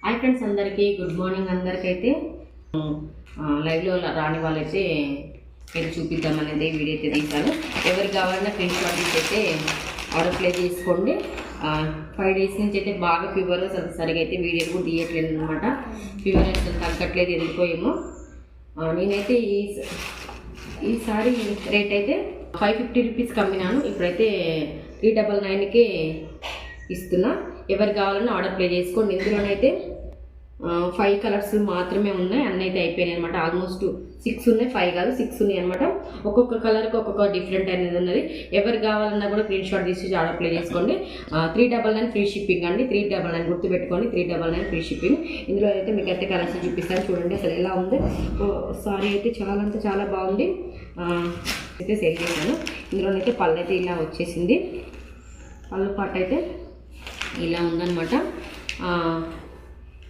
Hi friends, అందరికీ good morning. అందరికైతే లైవ్లో రాని వాళ్ళైతే మీరు చూపిద్దామనేది వీడియో అయితే తీశాను. ఎవరికి కావాలన్నా ప్రింట్ షాట్ అయితే ఆర్డర్ ప్లేస్ చేసుకోండి. 5 days నుంచి అయితే బాగా ఫీవర్ సరిగా అయితే వీడియో కూడా తీయట్లేదు అనమాట. ఫీవర్ అయితే తగ్గట్లేదు, ఎందుకోయేమో. నేనైతే ఈసారి రేట్ అయితే 550 రూపీస్ కమ్మినాను. ఇప్పుడైతే 399కే ఇస్తున్నా. ఎవరికి కావాలన్నా ఆర్డర్ ప్లే చేసుకోండి. ఇందులోనైతే 5 కలర్స్ మాత్రమే ఉన్నాయి. అన్నీ అయితే అయిపోయినాయి అనమాట. ఆల్మోస్ట్ 6 ఉన్నాయి, 5 కాదు 6 ఉన్నాయి అనమాట. ఒక్కొక్క కలర్కి ఒక్కొక్క డిఫరెంట్ అనేది ఉన్నది. ఎవరికి కావాలన్నా కూడా స్క్రీన్ షాట్ తీసి ఆర్డర్ ప్లే చేసుకోండి. 399 ఫ్రీ షిప్పింగ్ అండి. 399 గుర్తుపెట్టుకోండి, 399 ఫ్రీ షిప్పింగ్. ఇందులో అయితే మీకు అయితే కలర్స్ చూపిస్తాను, చూడండి అసలు ఎలా ఉంది. సారీ అయితే చాలా అంటే చాలా బాగుంది. అయితే సేల్ చేశాను. ఇందులోనైతే పళ్ళు అయితే ఇలా వచ్చేసింది. పళ్ళు పాట అయితే ఇలా ఉందన్నమాట.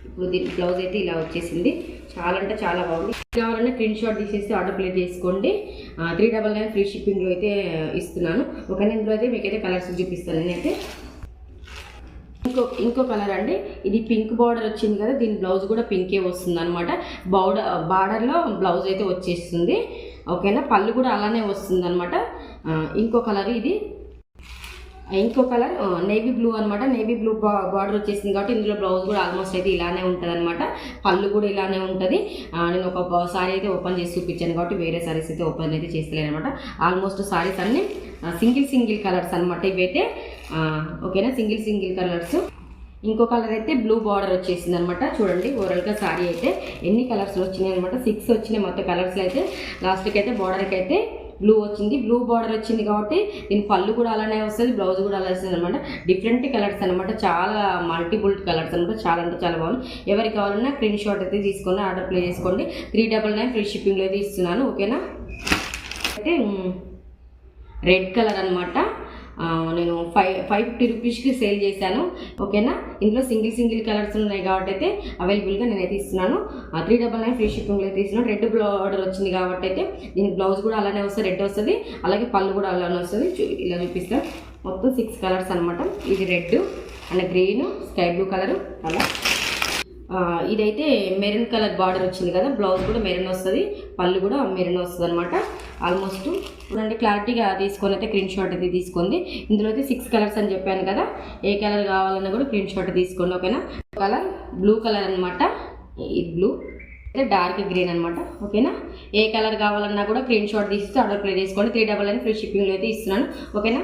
ఇప్పుడు దీని బ్లౌజ్ అయితే ఇలా వచ్చేసింది. చాలా అంటే చాలా బాగుంది. కావాలన్నా స్క్రీన్ షాట్ తీసేసి ఆర్డర్ ప్లేస్ చేసుకోండి. 399 ఫ్రీ షిప్పింగ్లో అయితే ఇస్తున్నాను. ఒకనే ఇందులో అయితే మీకైతే కలర్స్ చూపిస్తాను. నేనైతే ఇంకో కలర్ అండి. ఇది పింక్ బార్డర్ వచ్చింది కదా, దీని బ్లౌజ్ కూడా పింకే వస్తుంది అనమాట. బార్డర్లో బ్లౌజ్ అయితే వచ్చేస్తుంది. ఓకేనా, పళ్ళు కూడా అలానే వస్తుంది అనమాట. ఇంకో కలర్ ఇది. ఇంకో కలర్ నేవీ బ్లూ అనమాట. నేవీ బ్లూ బార్డర్ వచ్చేసింది కాబట్టి ఇందులో బ్లౌజ్ కూడా ఆల్మోస్ట్ అయితే ఇలానే ఉంటుంది అనమాట. పళ్ళు కూడా ఇలానే ఉంటుంది. నేను ఒక సారీ అయితే ఓపెన్ చేసి చూపించాను కాబట్టి వేరే సారీస్ అయితే ఓపెన్ అయితే చేస్తలేను అనమాట. ఆల్మోస్ట్ సారీస్ అన్నీ సింగిల్ కలర్స్ అనమాట ఇవైతే. ఓకేనా, సింగిల్ కలర్స్. ఇంకో కలర్ అయితే బ్లూ బార్డర్ వచ్చేసింది అనమాట. చూడండి ఓవరాల్గా సారీ అయితే ఎన్ని కలర్స్ వచ్చినాయి అనమాట. 6 వచ్చినాయి మొత్తం కలర్స్లో అయితే. లాస్ట్కి అయితే బార్డర్కి అయితే బ్లూ వచ్చింది. బ్లూ బార్డర్ వచ్చింది కాబట్టి దీని పళ్ళు కూడా అలానే వస్తుంది, బ్లౌజ్ కూడా అలా వస్తుంది అనమాట. డిఫరెంట్ కలర్స్ అనమాట, చాలా మల్టిపుల్ కలర్స్ అనమాట. చాలా అంటే చాలా బాగుంది. ఎవరికి కావాలన్నా స్క్రీన్ షాట్ అయితే తీసుకొని ఆర్డర్ ప్లే చేసుకోండి. 399 ఫ్రీ షిప్పింగ్లో అయితే ఇస్తున్నాను. ఓకేనా, అయితే రెడ్ కలర్ అనమాట. నేను 550 రూపీస్కి సేల్ చేశాను. ఓకేనా, ఇందులో సింగిల్ కలర్స్ ఉన్నాయి కాబట్టి అయితే అవైలబుల్గా నేనైతే ఇస్తున్నాను. 399 ఫ్రీ షిప్పింగ్లో అయితే ఇస్తున్నాను. రెడ్ బార్డర్ వచ్చింది కాబట్టి అయితే దీనికి బ్లౌజ్ కూడా అలానే వస్తుంది, రెడ్ వస్తుంది. అలాగే పళ్ళు కూడా అలానే వస్తుంది. ఇలా చూపిస్తాను. మొత్తం 6 కలర్స్ అనమాట. ఇది red and green, sky blue colour అలా. ఇదైతే మెరూన్ కలర్ బార్డర్ వచ్చింది కదా, బ్లౌజ్ కూడా మెరూన్ వస్తుంది, పళ్ళు కూడా మెరూన్ వస్తుంది అనమాట. ఆల్మోస్ట్ చూడండి, క్లారిటీగా తీసుకొని అయితే స్క్రీన్ షాట్ అయితే తీసుకోండి. ఇందులో అయితే 6 కలర్స్ అని చెప్పాను కదా, ఏ కలర్ కావాలన్నా కూడా స్క్రీన్ షాట్ తీసుకోండి. ఓకేనా, కలర్ బ్లూ కలర్ అనమాట. ఇది బ్లూ అయితే డార్క్ గ్రీన్ అనమాట. ఓకేనా, ఏ కలర్ కావాలన్నా కూడా స్క్రీన్ షాట్ తీసి ఆర్డర్ ప్లే చేసుకోండి. 399 ఫ్రీ షిప్పింగ్లో అయితే ఇస్తున్నాను. ఓకేనా.